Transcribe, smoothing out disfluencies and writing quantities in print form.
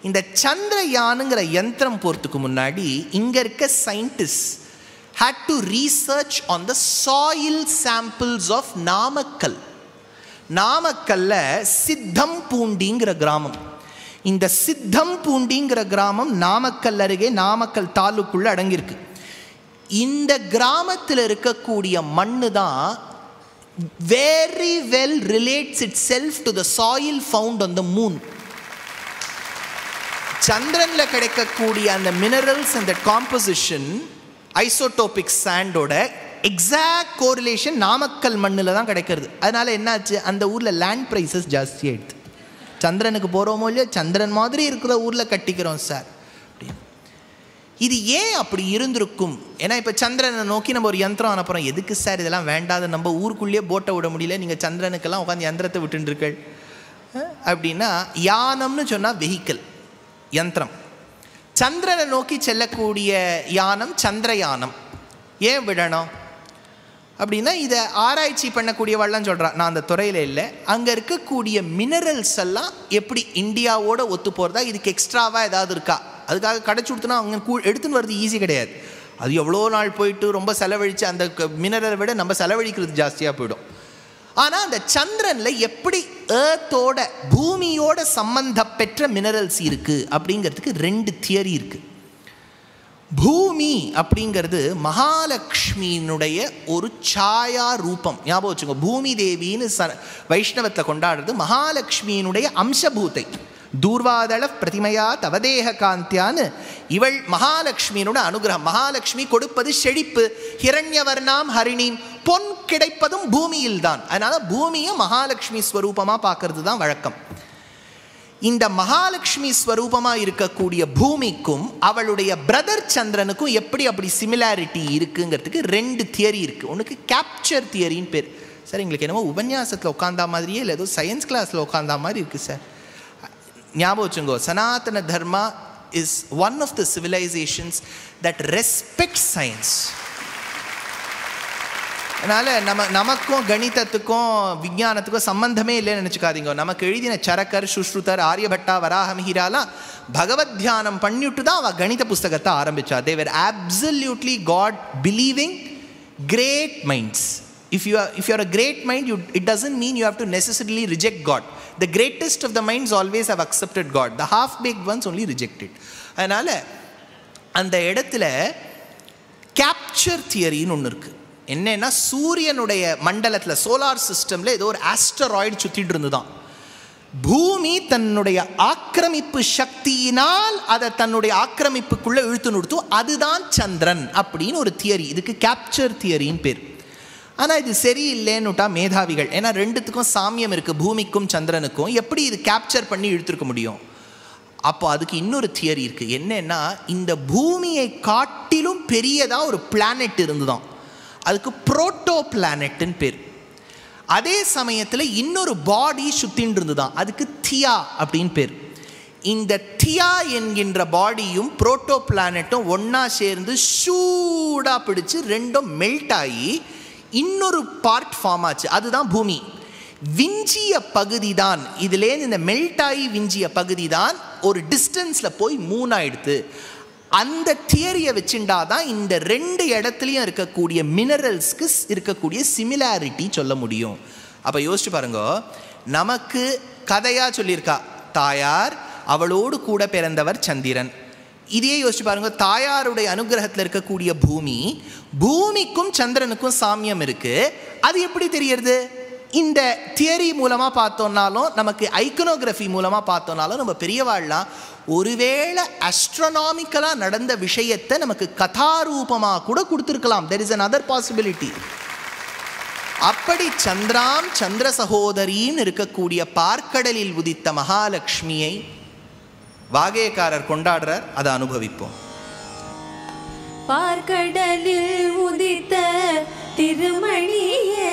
இந்த சந்திரயானுங்கிற யந்திரம் போறதுக்கு முன்னாடி இங்க இருக்க scientist had to research on the soil samples of Namakkal. நாமக்கல்ல சித்தம்பூண்டிங்கிற கிராமம். இந்த சித்தம்பூண்டிங்கிற கிராமம் நாமக்கல் அருகே நாமக்கல் தாலுக்குள்ள அடங்கியிருக்கு. இந்த கிராமத்தில் இருக்கக்கூடிய மண்ணு தான் very well relates itself to the soil found on the moon. சந்திரன்ல கிடைக்கக்கூடிய அந்த மினரல்ஸ் அந்த காம்போசிஷன் ஐசோடோபிக் சாண்டோட எக்ஸாக்ட் கோரிலேஷன் நாமக்கல் மண்ணில் தான் கிடைக்கிறது. அதனால என்னாச்சு, அந்த ஊரில் லேண்ட் ப்ரைஸஸ் ஜாஸ்தி ஆயிடுது. சந்திரனுக்கு போகிறோமோ இல்லையோ, சந்திரன் மாதிரி இருக்கிற ஊரில் கட்டிக்கிறோம் சார். இது ஏன் அப்படி இருந்திருக்கும்? ஏன்னா இப்போ சந்திரனை நோக்கி நம்ம ஒரு யந்திரம் அனுப்புகிறோம். எதுக்கு சார் இதெல்லாம் வேண்டாத, நம்ம ஊருக்குள்ளேயே போட்டை விட முடியல, நீங்கள் சந்திரனுக்கெல்லாம் உட்காந்து யந்திரத்தை விட்டுருக்கள் அப்படின்னா, யானம்னு சொன்னால் வெஹிக்கிள், யந்திரம். சந்திரனை நோக்கி செல்லக்கூடிய யானம் சந்திரயானம். ஏன் விடணும் அப்படின்னா, இதை ஆராய்ச்சி பண்ணக்கூடியவள்லாம் சொல்கிறான், நான் அந்த துறையில் இல்லை, அங்கே இருக்கக்கூடிய மினரல்ஸ் எல்லாம் எப்படி இந்தியாவோட ஒத்து போகிறதா, இதுக்கு எக்ஸ்ட்ராவாக ஏதாவது இருக்கா, அதுக்காக கடைச்சி கொடுத்தனா அவங்க எடுத்துன்னு வருது ஈஸி கிடையாது. அது எவ்வளோ நாள் போயிட்டு ரொம்ப செலவழித்து அந்த மினரலை விட நம்ம செலவழிக்கிறது ஜாஸ்தியாக போயிடும். ஆனால் அந்த சந்திரனில் எப்படி ஏர்த்தோட பூமியோட சம்பந்தம் பெற்ற மினரல்ஸ் இருக்குது அப்படிங்கிறதுக்கு ரெண்டு தியரி இருக்குது. பூமி அப்படிங்கிறது மகாலட்சுமியினுடைய ஒரு சாயா ரூபம். ஞாபகம் வச்சுக்கோ, பூமி தேவின்னு வைஷ்ணவத்தை கொண்டாடுறது மகாலட்சுமியினுடைய அம்சபூத்தை. தூர்வாதள பிரதிமையா தவதேக காந்தியான்னு இவள் மகாலட்சுமியினோட அனுகிரகம். மகாலட்சுமி கொடுப்பது செழிப்பு, ஹிரண்யவர்ணாம் ஹரிணீம், பொன் கிடைப்பதும் பூமியில் தான். அதனால பூமியை மகாலட்சுமி ஸ்வரூபமா பார்க்கறது தான் வழக்கம். இந்த மகாலட்சுமி ஸ்வரூபமா இருக்கக்கூடிய பூமிக்கும் அவளுடைய பிரதர் சந்திரனுக்கும் எப்படி அப்படி சிமிலாரிட்டி இருக்குங்கிறதுக்கு ரெண்டு தியரி இருக்கு. ஒன்றுக்கு கேப்சர் தியரின்னு பேர். சார் எங்களுக்கு என்னமோ உபன்யாசத்தில் உட்காந்தா மாதிரியே இல்லை, ஏதோ சயின்ஸ் கிளாஸில் உட்காந்தா மாதிரி இருக்கு சார். ஞாபகம் வச்சுங்கோ, Sanatana Dharma is one of the civilisations that respect science. அதனால் நமக்கும் கணிதத்துக்கும் விஞ்ஞானத்துக்கும் சம்பந்தமே இல்லைன்னு நினச்சிக்காதீங்க. நமக்கு எழுதின சரக்கர், சுஷ்ருதர், ஆரியபட்டா, வராகமிஹிராலாம் பகவத் தியானம் பண்ணிவிட்டு தான் அவள் கணித புஸ்தகத்தை ஆரம்பித்தா. They were absolutely God believing great minds. If you are a great mind, it doesn't mean you have to necessarily reject God. The greatest of the minds always have accepted God. The half-baked ones only rejected. அதனால் அந்த இடத்துல capture தியரின்னு ஒன்று இருக்குது. என்னன்னா, சூரியனுடைய மண்டலத்தில் solar சிஸ்டமில் ஏதோ ஒரு ஆஸ்டராய்டு சுற்றிட்டு இருந்துதான். பூமி தன்னுடைய ஆக்கிரமிப்பு சக்தியினால் அதை தன்னுடைய ஆக்கிரமிப்புக்குள்ளே இழுத்து நிறுத்தும். அதுதான் சந்திரன் அப்படின்னு ஒரு தியரி. இதுக்கு கேப்சர் தியரின்னு பேர். ஆனால் இது சரியில்லைன்னுட்டா மேதாவிகள். ஏன்னா ரெண்டுத்துக்கும் சாமியம் இருக்குது, பூமிக்கும் சந்திரனுக்கும். எப்படி இது கேப்சர் பண்ணி இழுத்துருக்க முடியும்? அப்போ அதுக்கு இன்னொரு தியரி இருக்குது. என்னன்னா, இந்த பூமியை காட்டிலும் பெரியதாக ஒரு பிளானெட் இருந்துதான். அதுக்கு புரோட்டோ பிளானெட்டுன்னு பேர். அதே சமயத்தில் இன்னொரு பாடி சுத்தின்னு இருந்துதான். அதுக்கு தியா அப்படின்னு பேர். இந்த தியா என்கின்ற பாடியும் புரோட்டோ பிளானெட்டும் ஒன்றா சேர்ந்து ஷூடாக பிடிச்சு ரெண்டும் மெல்ட் ஆகி இன்னொரு பார்ட் ஃபார்ம் ஆச்சு. அதுதான் பூமி. விஞ்சிய பகுதி தான் இதுலேருந்து, இந்த மெல்ட் ஆகி விஞ்சிய பகுதி தான் ஒரு டிஸ்டன்ஸில் போய் மூணாயிடுது. அந்த தியரியை வச்சுட்டாதான் இந்த ரெண்டு இடத்துலையும் இருக்கக்கூடிய மினரல்ஸ்க்கு இருக்கக்கூடிய சிமிலாரிட்டி சொல்ல முடியும். அப்போ யோசிச்சு பாருங்க, நமக்கு கதையாக சொல்லியிருக்கா தாயார், அவளோடு கூட பிறந்தவர் சந்திரன். இதையே யோசிச்சு பாருங்க, தாயாருடைய அனுகிரகத்தில் இருக்கக்கூடிய பூமி, பூமிக்கும் சந்திரனுக்கும் சாமியம் இருக்கு. அது எப்படி தெரியறது? இந்த தியரி மூலமா பார்த்தோம்னாலும், நமக்கு ஐக்கனோகிராஃபி மூலமா பார்த்தோம்னாலும், நம்ம பெரியவாள்லாம் ஒருவேளை அஸ்ட்ரோனாமிக்கலா நடந்த விஷயத்தை நமக்கு கதாரூபமா கூட கொடுத்துருக்கலாம். there is another possibility. அப்படி சந்திராம் சந்திர சகோதரின்னு இருக்கக்கூடிய பார்க்கடலில் உதித்த மகாலட்சுமியை வாகேக்காரர் கொண்டாடுறார். அதை அனுபவிப்போம். பார்க்கடலில் உதித்த திருமணியே